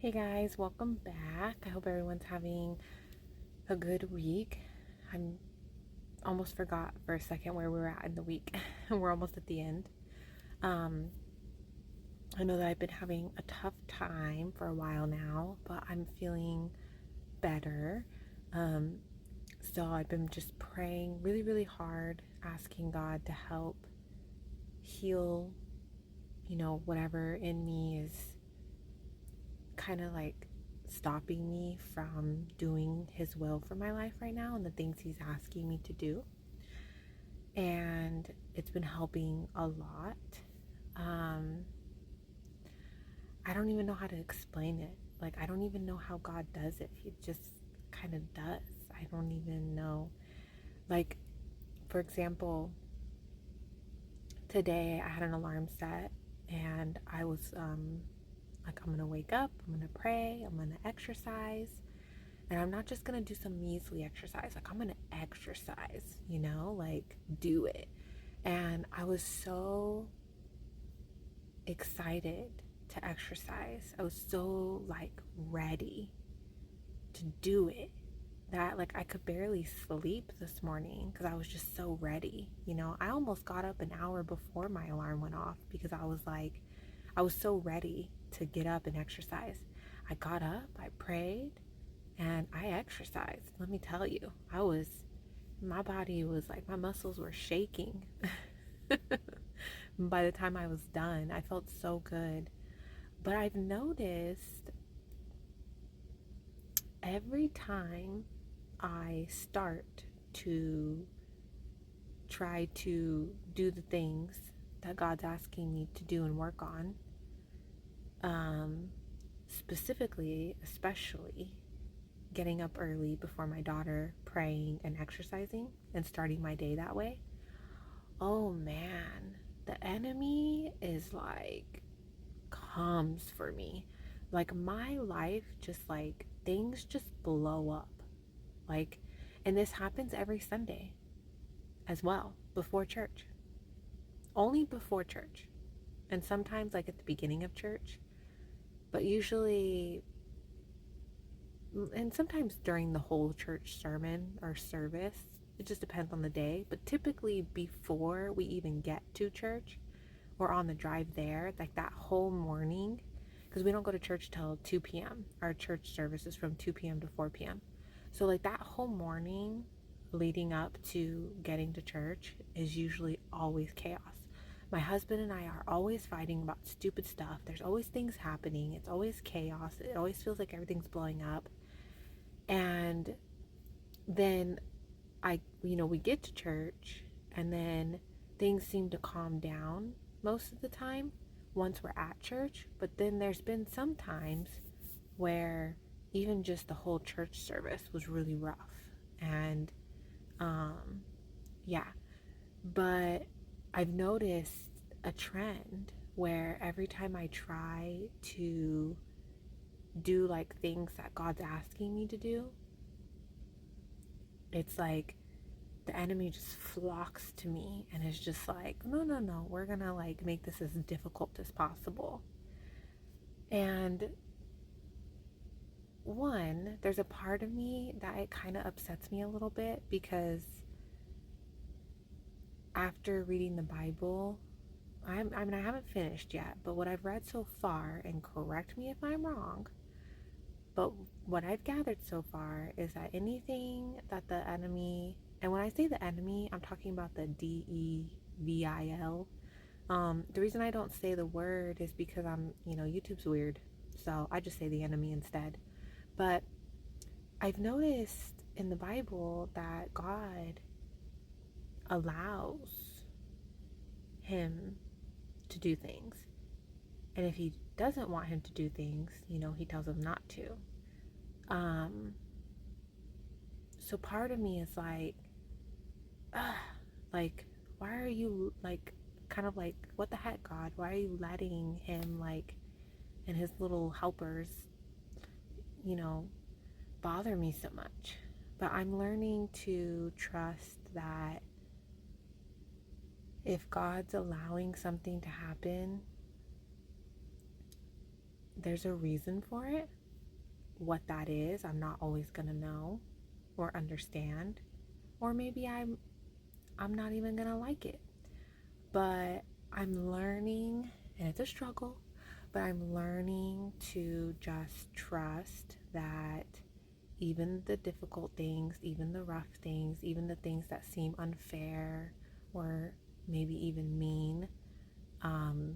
Hey guys, welcome back. I hope everyone's having a good week. I'm almost forgot for a second where we were at in the week. We're almost at the end. Um, I know that I've been having a tough time for a while now, but I'm feeling better. Um, so I've been just praying really, really hard, asking God to help heal, whatever in me is kind of like stopping me from doing his will for my life right now and the things he's asking me to do. And it's been helping a lot. Um, I don't even know how to explain it. Like, I don't even know how God does it. He just kind of does. I don't even know. Like, for example, today I had an alarm set and I was like, I'm going to wake up, I'm going to pray, I'm going to exercise. And I'm not just gonna do some measly exercise, like, I'm gonna exercise, like, do it. And I was so excited to exercise. I was so, like, ready to do it that, like, I could barely sleep this morning because I was just so ready. I almost got up an hour before my alarm went off because I was so ready to get up and exercise. I got up, I prayed, and I exercised. Let me tell you, my body was like, my muscles were shaking. By the time I was done, I felt so good. But I've noticed every time I start to try to do the things that God's asking me to do and work on, um, specifically, especially getting up early before my daughter, praying and exercising and starting my day that way. Oh man, the enemy is like comes for me. Like, my life just, like, things just blow up. Like, and this happens every Sunday as well, before church. Only before church. And sometimes like at the beginning of church, but usually, and sometimes during the whole church sermon or service. It just depends on the day, but typically before we even get to church or on the drive there, like that whole morning, because we don't go to church till 2 p.m. Our church service is from 2 p.m. to 4 p.m. So, like, that whole morning leading up to getting to church is usually always chaos. My husband and I are always fighting about stupid stuff. There's always things happening. It's always chaos. It always feels like everything's blowing up. And then we get to church, and then things seem to calm down most of the time once we're at church. But then there's been some times where even just the whole church service was really rough. And um, yeah, but I've noticed a trend where every time I try to do like things that God's asking me to do, it's like the enemy just flocks to me and is just like, no, no, no, we're gonna like make this as difficult as possible. And one, there's a part of me that it kind of upsets me a little bit because after reading the Bible, I haven't finished yet, but what I've read so far, and correct me if I'm wrong, but what I've gathered so far is that anything that the enemy, and when I say the enemy, I'm talking about the DEVIL. The reason I don't say the word is because YouTube's weird. So I just say the enemy instead. But I've noticed in the Bible that God allows him to do things. And if he doesn't want him to do things, he tells him not to. Um, so part of me is like, ugh, like, why are you like, kind of like, what the heck, God? Why are you letting him, like, and his little helpers, you know, bother me so much? But I'm learning to trust that if God's allowing something to happen, there's a reason for it. What that is, I'm not always going to know or understand, or maybe I'm not even going to like it. But I'm learning, and it's a struggle, but I'm learning to just trust that even the difficult things, even the rough things, even the things that seem unfair or maybe even mean, um,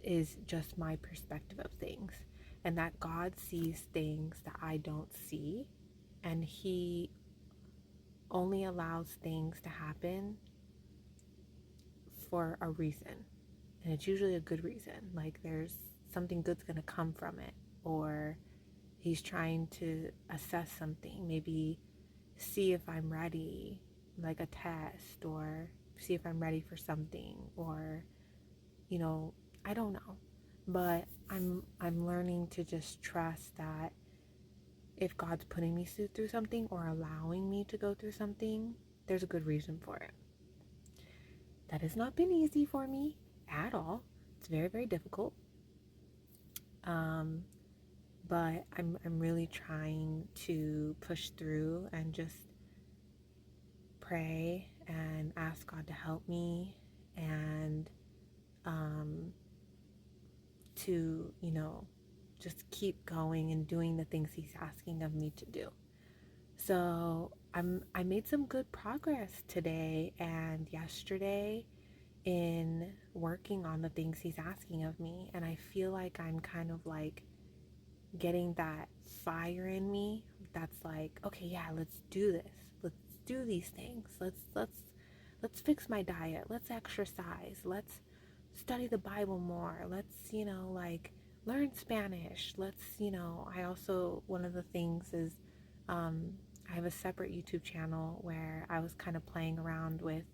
is just my perspective of things. And that God sees things that I don't see, and He only allows things to happen for a reason. And it's usually a good reason. Like there's something good's gonna come from it, or He's trying to assess something, maybe see if I'm ready, like a test, or see if I'm ready for something, or I don't know. But I'm learning to just trust that if God's putting me through something or allowing me to go through something, there's a good reason for it. That has not been easy for me at all. It's very, very difficult. But I'm really trying to push through and just pray and ask God to help me, and to just keep going and doing the things He's asking of me to do. So I made some good progress today and yesterday in working on the things He's asking of me, and I feel like I'm kind of like getting that fire in me that's like, okay, yeah, let's do this. Let's do these things. Let's fix my diet. Let's exercise. Let's study the Bible more. Let's, like learn Spanish. Let's, I also, one of the things is I have a separate YouTube channel where I was kind of playing around with,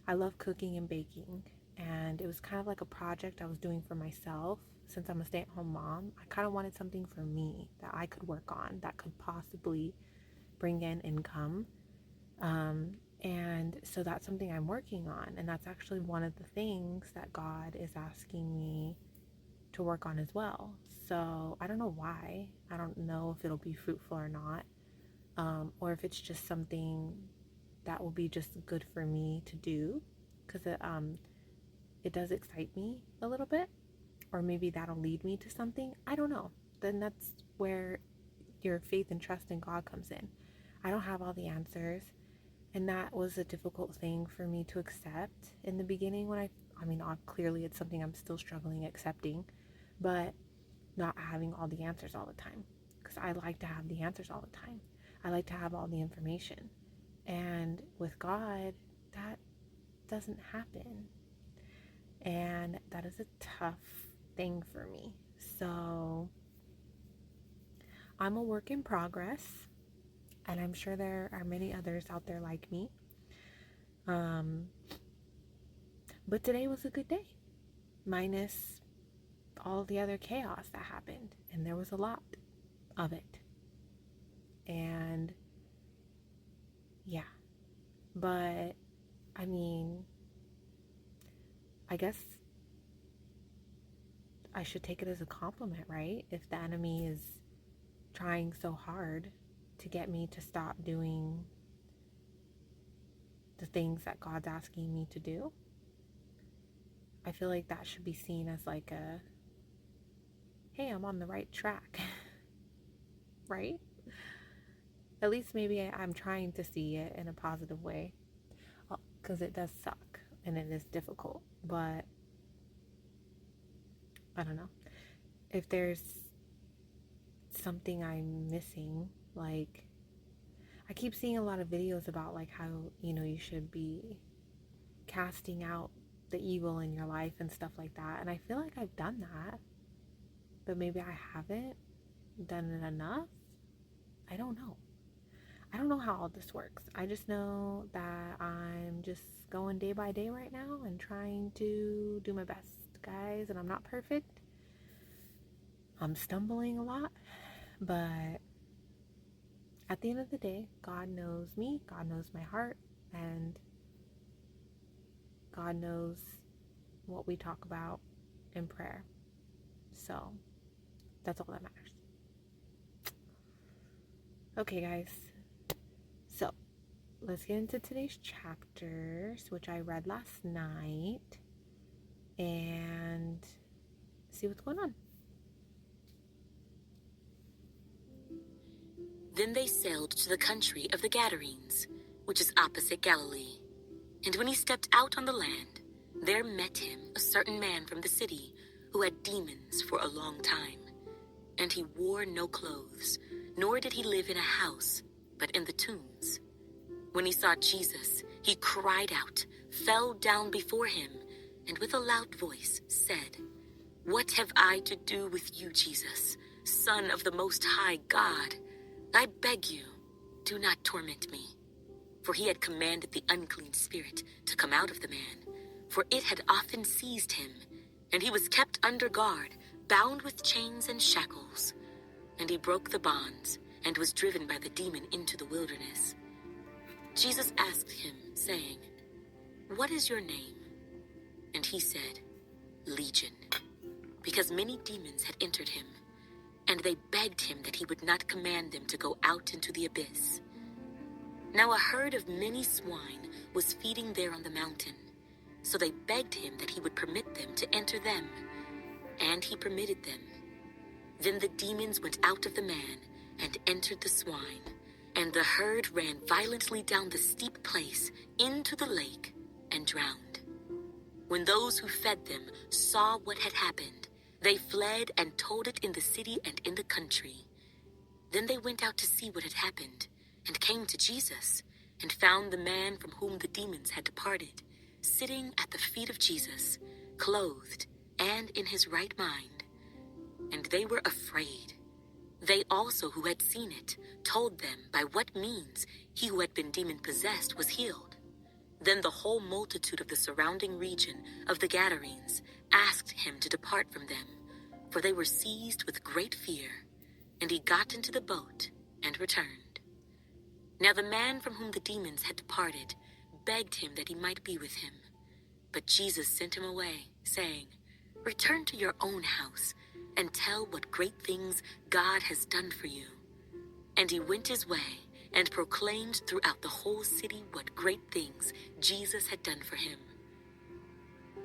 I love cooking and baking, and it was kind of like a project I was doing for myself. Since I'm a stay-at-home mom, I kind of wanted something for me that I could work on that could possibly bring in income. And so that's something I'm working on, and that's actually one of the things that God is asking me to work on as well. So I don't know why. I don't know if it'll be fruitful or not, or if it's just something that will be just good for me to do, because it does excite me a little bit, or maybe that'll lead me to something. I don't know. Then that's where your faith and trust in God comes in. I don't have all the answers, and that was a difficult thing for me to accept in the beginning when I mean, clearly it's something I'm still struggling accepting, but not having all the answers all the time, because I like to have the answers all the time. I like to have all the information. And with God, that doesn't happen. And that is a tough thing for me. So I'm a work in progress, and I'm sure there are many others out there like me. But today was a good day, minus all the other chaos that happened, and there was a lot of it. And yeah, but I mean, I guess I should take it as a compliment, right? If the enemy is trying so hard to get me to stop doing the things that God's asking me to do, I feel like that should be seen as like a, hey, I'm on the right track, right? At least maybe I'm trying to see it in a positive way, because it does suck and it is difficult. But I don't know. If there's something I'm missing, like I keep seeing a lot of videos about like how, you should be casting out the evil in your life and stuff like that. And I feel like I've done that, but maybe I haven't done it enough. I don't know. I don't know how all this works. I just know that I'm just going day by day right now and trying to do my best, guys. And I'm not perfect. I'm stumbling a lot, but at the end of the day, God knows me, God knows my heart, and God knows what we talk about in prayer. So that's all that matters. Okay, guys. So let's get into today's chapters, which I read last night, and see what's going on. Then they sailed to the country of the Gadarenes, which is opposite Galilee. And when he stepped out on the land, there met him a certain man from the city who had demons for a long time. And he wore no clothes, nor did he live in a house, but in the tombs. When he saw Jesus, he cried out, fell down before him, and with a loud voice said, "What have I to do with you, Jesus, Son of the Most High God? I beg you, do not torment me." For he had commanded the unclean spirit to come out of the man, for it had often seized him, and he was kept under guard, bound with chains and shackles. And he broke the bonds, and was driven by the demon into the wilderness. Jesus asked him, saying, "What is your name?" And he said, "Legion," because many demons had entered him. And they begged him that he would not command them to go out into the abyss. Now a herd of many swine was feeding there on the mountain. So they begged him that he would permit them to enter them. And he permitted them. Then the demons went out of the man and entered the swine. And the herd ran violently down the steep place into the lake and drowned. When those who fed them saw what had happened, they fled and told it in the city and in the country. Then they went out to see what had happened, and came to Jesus, and found the man from whom the demons had departed, sitting at the feet of Jesus, clothed and in his right mind. And they were afraid. They also who had seen it told them by what means he who had been demon-possessed was healed. Then the whole multitude of the surrounding region of the Gadarenes asked him to depart from them, for they were seized with great fear. And he got into the boat and returned. Now the man from whom the demons had departed begged him that he might be with him. But Jesus sent him away, saying, "Return to your own house, and tell what great things God has done for you." And he went his way, and proclaimed throughout the whole city what great things Jesus had done for him.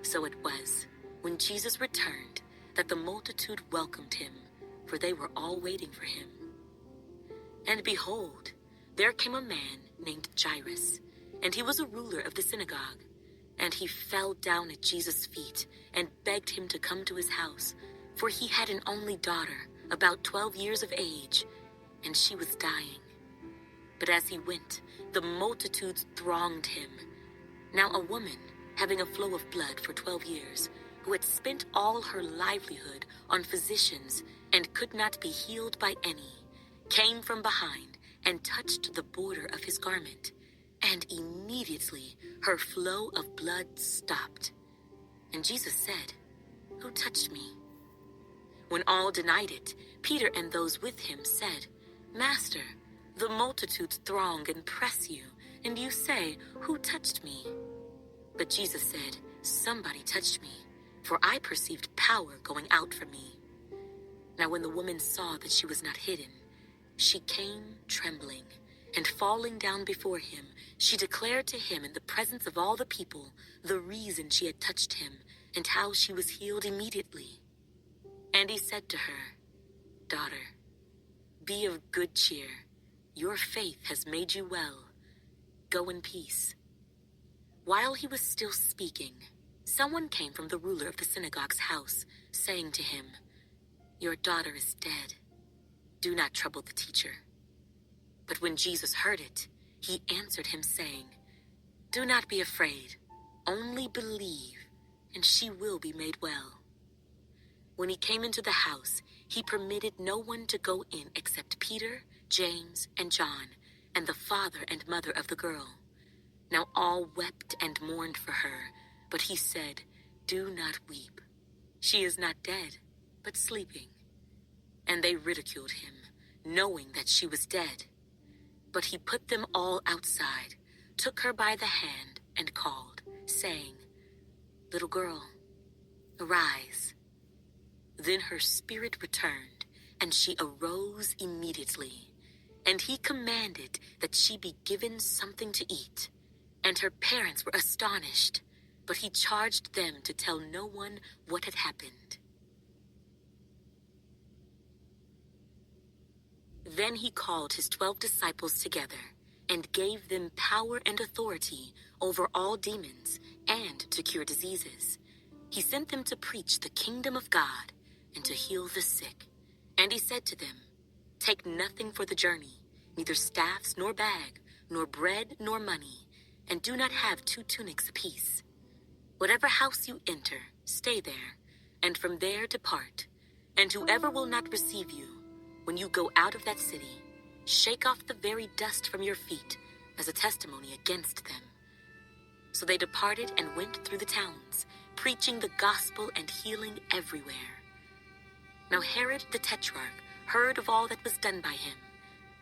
So it was, when Jesus returned, that the multitude welcomed him, for they were all waiting for him. And behold, there came a man named Jairus, and he was a ruler of the synagogue. And he fell down at Jesus' feet, and begged him to come to his house, for he had an only daughter, about 12 years of age, and she was dying. But as he went, the multitudes thronged him. Now a woman, having a flow of blood for 12 years, who had spent all her livelihood on physicians and could not be healed by any, came from behind and touched the border of his garment, and immediately her flow of blood stopped. And Jesus said, "Who touched me?" When all denied it, Peter and those with him said, "Master, the multitudes throng and press you, and you say, 'Who touched me?'" But Jesus said, "Somebody touched me, for I perceived power going out from me." Now when the woman saw that she was not hidden, she came trembling, and falling down before him, she declared to him in the presence of all the people the reason she had touched him, and how she was healed immediately. And he said to her, "Daughter, be of good cheer. Your faith has made you well. Go in peace." While he was still speaking, someone came from the ruler of the synagogue's house, saying to him, "Your daughter is dead. Do not trouble the teacher." But when Jesus heard it, he answered him, saying, "Do not be afraid. Only believe, and she will be made well." When he came into the house, he permitted no one to go in except Peter, James, and John, and the father and mother of the girl. Now all wept and mourned for her, but he said, "Do not weep. She is not dead, but sleeping." And they ridiculed him, knowing that she was dead. But he put them all outside, took her by the hand, and called, saying, "Little girl, arise." Then her spirit returned, and she arose immediately. And he commanded that she be given something to eat. And her parents were astonished, but he charged them to tell no one what had happened. Then he called his 12 disciples together, and gave them power and authority over all demons, and to cure diseases. He sent them to preach the kingdom of God, and to heal the sick. And he said to them, "Take nothing for the journey, neither staffs, nor bag, nor bread, nor money, and do not have 2 tunics apiece. Whatever house you enter, stay there, and from there depart. And whoever will not receive you, when you go out of that city, shake off the very dust from your feet as a testimony against them." So they departed and went through the towns, preaching the gospel and healing everywhere. Now Herod the Tetrarch heard of all that was done by him,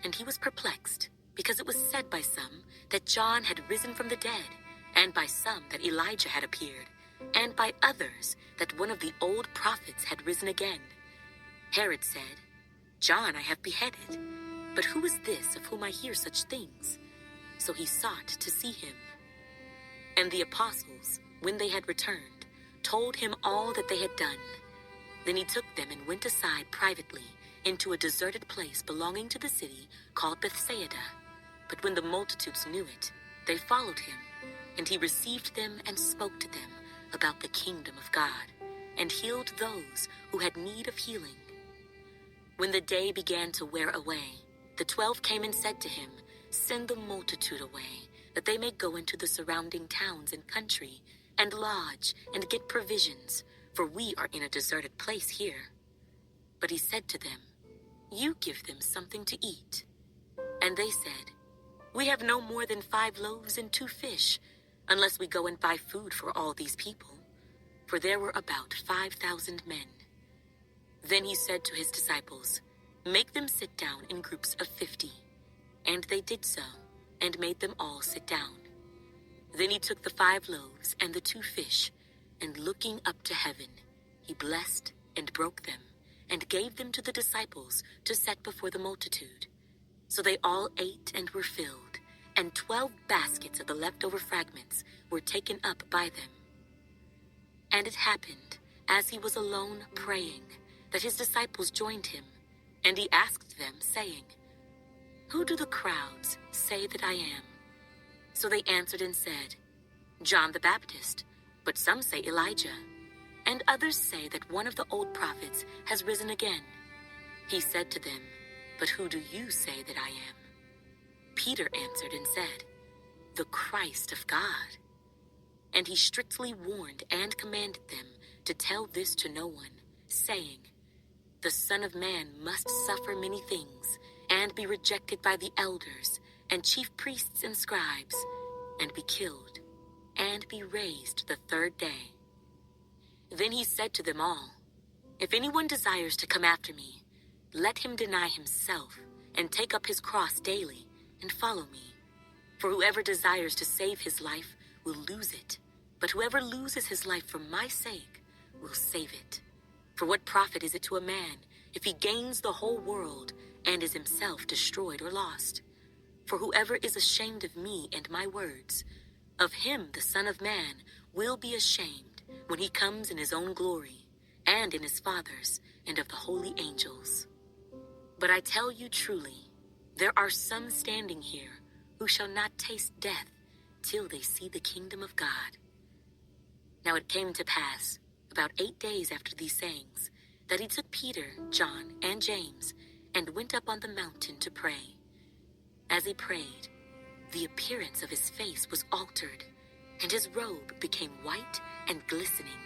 and he was perplexed, because it was said by some that John had risen from the dead, and by some that Elijah had appeared, and by others that one of the old prophets had risen again. Herod said, "John I have beheaded, but who is this of whom I hear such things?" So he sought to see him. And the apostles, when they had returned, told him all that they had done. Then he took them and went aside privately into a deserted place belonging to the city called Bethsaida. But when the multitudes knew it, they followed him, and he received them and spoke to them about the kingdom of God, and healed those who had need of healing. When the day began to wear away, the 12 came and said to him, "Send the multitude away, that they may go into the surrounding towns and country, and lodge, and get provisions, for we are in a deserted place here." But he said to them, "You give them something to eat." And they said, "We have no more than 5 loaves and 2 fish, unless we go and buy food for all these people." For there were about 5,000 men. Then he said to his disciples, "Make them sit down in groups of 50. And they did so, and made them all sit down. Then he took the 5 loaves and the 2 fish, and looking up to heaven, he blessed and broke them, and gave them to the disciples to set before the multitude. So they all ate and were filled, and 12 baskets of the leftover fragments were taken up by them. And it happened, as he was alone praying, that his disciples joined him, and he asked them, saying, "Who do the crowds say that I am?" So they answered and said, "John the Baptist, but some say Elijah, and others say that one of the old prophets has risen again." He said to them, "But who do you say that I am?" Peter answered and said, "The Christ of God." And he strictly warned and commanded them to tell this to no one, saying, "The Son of Man must suffer many things, and be rejected by the elders and chief priests and scribes, and be killed, and be raised the 3rd day." Then he said to them all, "If anyone desires to come after me, let him deny himself, and take up his cross daily, and follow me. For whoever desires to save his life will lose it, but whoever loses his life for my sake will save it. For what profit is it to a man if he gains the whole world and is himself destroyed or lost? For whoever is ashamed of me and my words, of him the Son of Man will be ashamed when he comes in his own glory, and in his Father's, and of the holy angels. But I tell you truly, there are some standing here who shall not taste death till they see the kingdom of God." Now it came to pass, about 8 days after these sayings, that he took Peter, John, and James, and went up on the mountain to pray. As he prayed, the appearance of his face was altered, and his robe became white and glistening.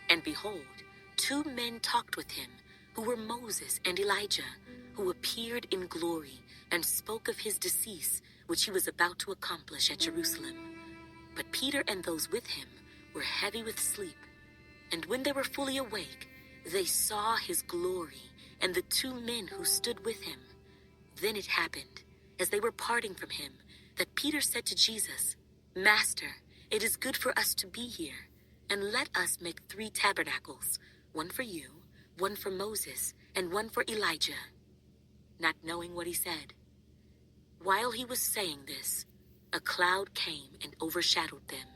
And behold, 2 men talked with him, who were Moses and Elijah, who appeared in glory and spoke of his decease, which he was about to accomplish at Jerusalem. But Peter and those with him were heavy with sleep, and when they were fully awake, they saw his glory and the 2 men who stood with him. Then it happened, as they were parting from him, that Peter said to Jesus, "Master, it is good for us to be here, and let us make 3 tabernacles, one for you, one for Moses and one for Elijah," not knowing what he said. While he was saying this, a cloud came and overshadowed them,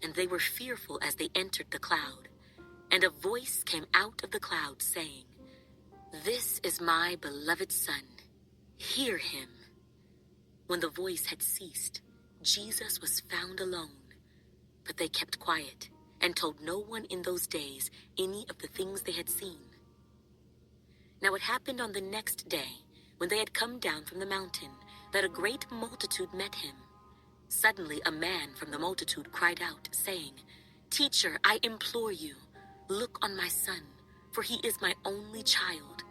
and they were fearful as they entered the cloud. And a voice came out of the cloud saying, "This is my beloved Son. Hear him." When the voice had ceased, Jesus was found alone. But they kept quiet and told no one in those days any of the things they had seen. Now it happened on the next day, when they had come down from the mountain, that a great multitude met him. Suddenly a man from the multitude cried out, saying, "Teacher, I implore you, look on my son, for he is my only child.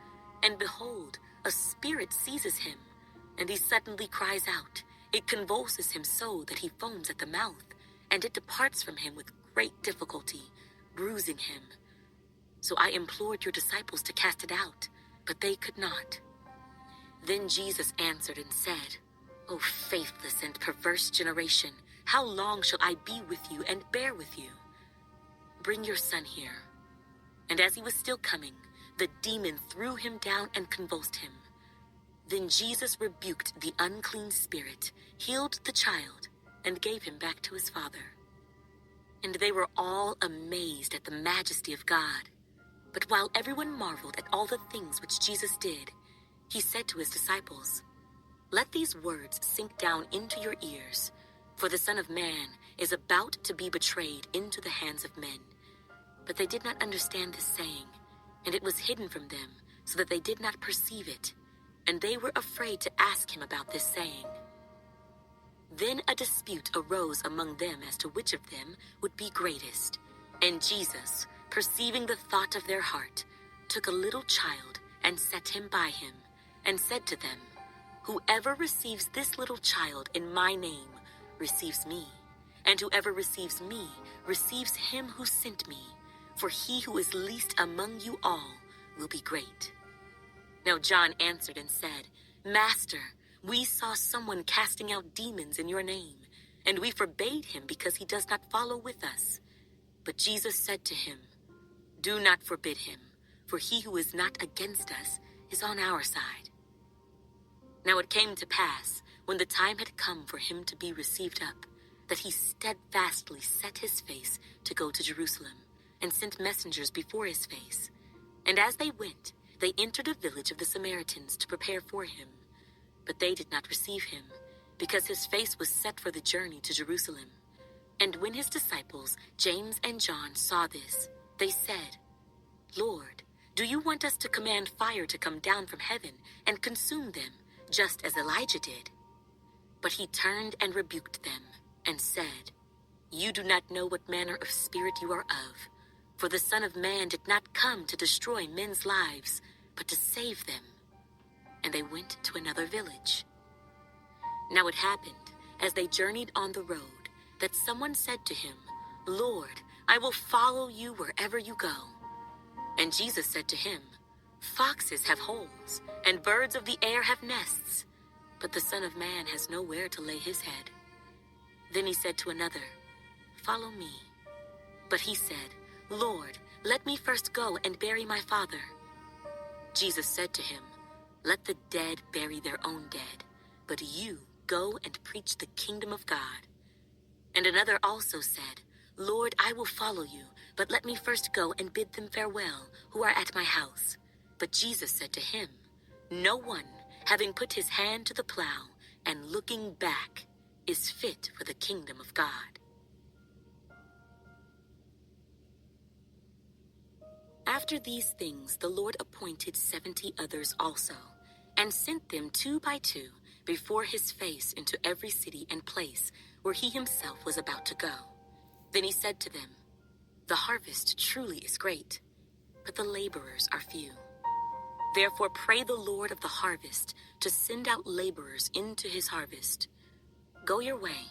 And behold, a spirit seizes him, and he suddenly cries out. It convulses him so that he foams at the mouth, and it departs from him with great difficulty, bruising him. So I implored your disciples to cast it out, but they could not." Then Jesus answered and said, "O faithless and perverse generation, how long shall I be with you and bear with you? Bring your son here." And as he was still coming, the demon threw him down and convulsed him. Then Jesus rebuked the unclean spirit, healed the child, and gave him back to his father. And they were all amazed at the majesty of God. But while everyone marveled at all the things which Jesus did, he said to his disciples, "Let these words sink down into your ears, for the Son of Man is about to be betrayed into the hands of men." But they did not understand this saying, and it was hidden from them, so that they did not perceive it, and they were afraid to ask him about this saying. Then a dispute arose among them as to which of them would be greatest. And Jesus, perceiving the thought of their heart, took a little child and set him by him, and said to them, "Whoever receives this little child in my name receives me, and whoever receives me receives him who sent me. For he who is least among you all will be great." Now John answered and said, "Master, we saw someone casting out demons in your name, and we forbade him because he does not follow with us." But Jesus said to him, "Do not forbid him, for he who is not against us is on our side." Now it came to pass, when the time had come for him to be received up, that he steadfastly set his face to go to Jerusalem, and sent messengers before his face. And as they went, they entered a village of the Samaritans to prepare for him. But they did not receive him, because his face was set for the journey to Jerusalem. And when his disciples, James and John, saw this, they said, "Lord, do you want us to command fire to come down from heaven and consume them, just as Elijah did?" But he turned and rebuked them, and said, "You do not know what manner of spirit you are of. For the Son of Man did not come to destroy men's lives, but to save them." And they went to another village. Now it happened, as they journeyed on the road, that someone said to him, "Lord, I will follow you wherever you go." And Jesus said to him, "Foxes have holes, and birds of the air have nests, but the Son of Man has nowhere to lay his head." Then he said to another, "Follow me." But he said, "Lord, let me first go and bury my father." Jesus said to him, "Let the dead bury their own dead, but you go and preach the kingdom of God." And another also said, "Lord, I will follow you, but let me first go and bid them farewell who are at my house." But Jesus said to him, "No one, having put his hand to the plow and looking back, is fit for the kingdom of God." After these things, the Lord appointed 70 others also, and sent them 2 by 2 before his face into every city and place where he himself was about to go. Then he said to them, "The harvest truly is great, but the laborers are few. Therefore pray the Lord of the harvest to send out laborers into his harvest. Go your way.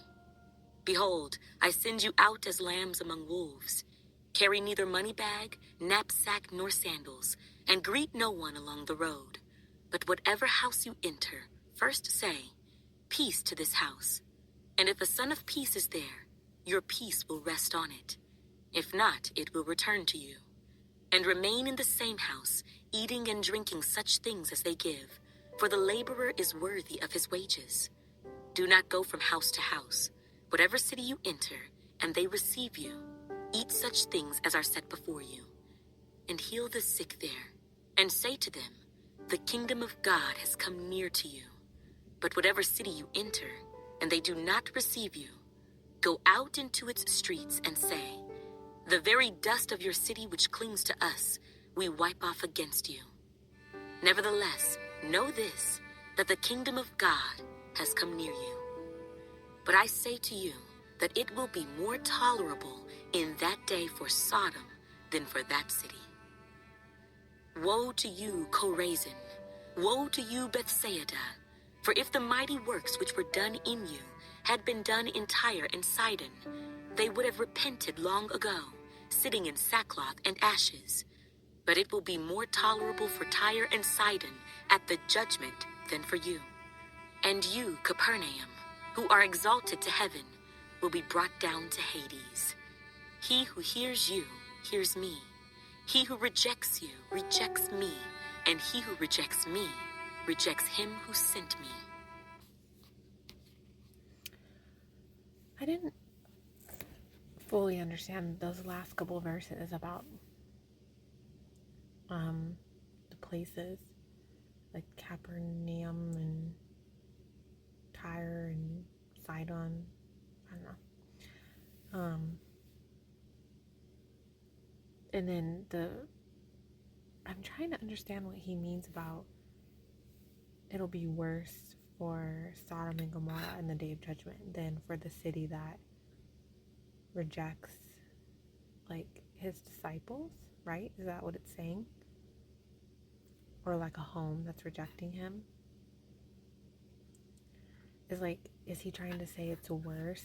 Behold, I send you out as lambs among wolves. Carry neither money bag, knapsack, nor sandals, and greet no one along the road. But whatever house you enter, first say, 'Peace to this house.' And if a son of peace is there, your peace will rest on it. If not, it will return to you. And remain in the same house, eating and drinking such things as they give, for the laborer is worthy of his wages. Do not go from house to house. Whatever city you enter, and they receive you, eat such things as are set before you, and heal the sick there, and say to them, the kingdom of God has come near to you. But whatever city you enter, and they do not receive you, go out into its streets and say, the very dust of your city which clings to us, we wipe off against you. Nevertheless, know this, that the kingdom of God has come near you. But I say to you that it will be more tolerable in that day for Sodom than for that city. Woe to you, Chorazin! Woe to you, Bethsaida! For if the mighty works which were done in you had been done in Tyre and Sidon, they would have repented long ago, sitting in sackcloth and ashes. But it will be more tolerable for Tyre and Sidon at the judgment than for you. And you, Capernaum, who are exalted to heaven, will be brought down to Hades. He who hears you hears me. He who rejects you rejects me, and he who rejects me rejects him who sent me. I didn't fully understand those last couple of verses about the places like Capernaum and Tyre and Sidon. I don't know. And then I'm trying to understand what he means about it'll be worse for Sodom and Gomorrah in the day of judgment than for the city that rejects like his disciples, right? Is that what it's saying? Or like a home that's rejecting him? Is he trying to say it's worse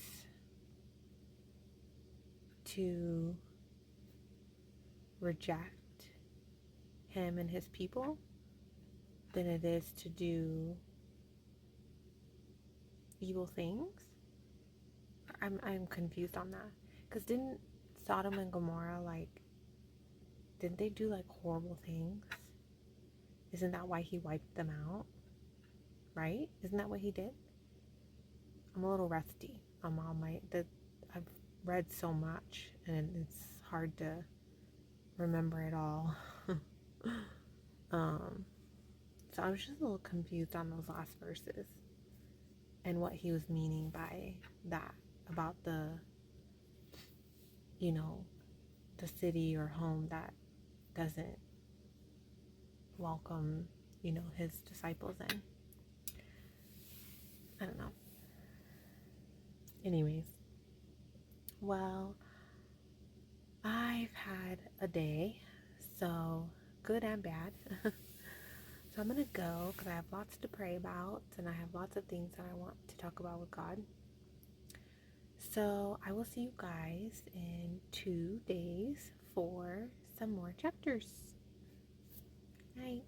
to reject him and his people than it is to do evil things? I'm confused on that. Because didn't Sodom and Gomorrah, didn't they do horrible things? Isn't that why he wiped them out? Right? Isn't that what he did? I'm a little rusty on all I've read so much and it's hard to remember it all. So I was just a little confused on those last verses and what he was meaning by that about the city or home that doesn't welcome, his disciples in. I don't know. Anyways, well, I've had a day, so good and bad. So I'm going to go because I have lots to pray about and I have lots of things that I want to talk about with God. So I will see you guys in 2 days for some more chapters. Night.